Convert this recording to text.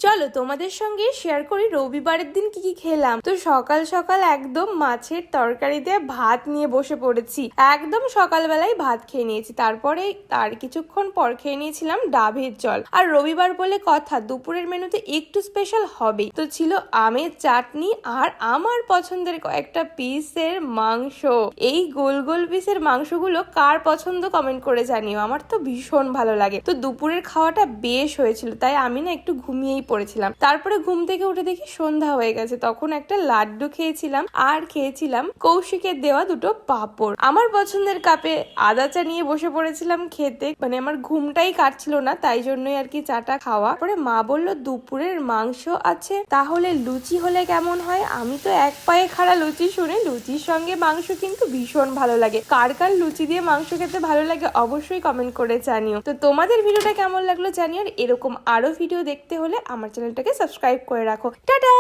চলো তোমাদের সঙ্গে শেয়ার করি রবিবারের দিন কি কি খেলাম। তো সকাল সকাল একদম মাছের তরকারি দিয়ে ভাত নিয়ে বসে পড়েছি। একদম সকালবেলায় ভাত খেয়ে নিয়েছি, তারপরে তার কিছুক্ষণ পর খেয়ে নিয়েছিলাম ডাবের জল। আর রবিবার বলে কথা, দুপুরের মেনুতে একটু স্পেশাল হবেই। তো ছিল আমের চাটনি আর আমার পছন্দের কয়েকটা পিসের মাংস। এই গোল গোল পিসের মাংসগুলো কার পছন্দ কমেন্ট করে জানিও, আমার তো ভীষণ ভালো লাগে। তো দুপুরের খাওয়াটা বেশ হয়েছিল, তাই আমি না একটু ঘুমিয়েই পড়েছিলাম। তারপরে ঘুম থেকে উঠে দেখি সন্ধ্যা হয়ে গেছে, তখন একটা লাড্ডু খেয়েছিলাম আর খেয়েছিলাম কৌশিকের দেওয়া দুটো পাঁপড়। আমার পছন্দের কাপে আদা চা নিয়ে বসে পড়েছিলাম খেতে, মানে আমার ঘুমটাই কাটছিল না, তাই জন্যই আর কি চাটা খাওয়া। পরে মা বলল দুপুরের মাংস আছে, তাহলে লুচি হলে কেমন হয়। আমি তো এক পায়ে খাড়া লুচি শুনে, লুচির সঙ্গে মাংস কিন্তু ভীষণ ভালো লাগে। কার কার লুচি দিয়ে মাংস খেতে ভালো লাগে অবশ্যই কমেন্ট করে জানিও। তো তোমাদের ভিডিওটা কেমন লাগলো জানিও, আর এরকম আরো ভিডিও দেখতে হলে আমার চ্যানেলটাকে সাবস্ক্রাইব করে রাখো। টাটা।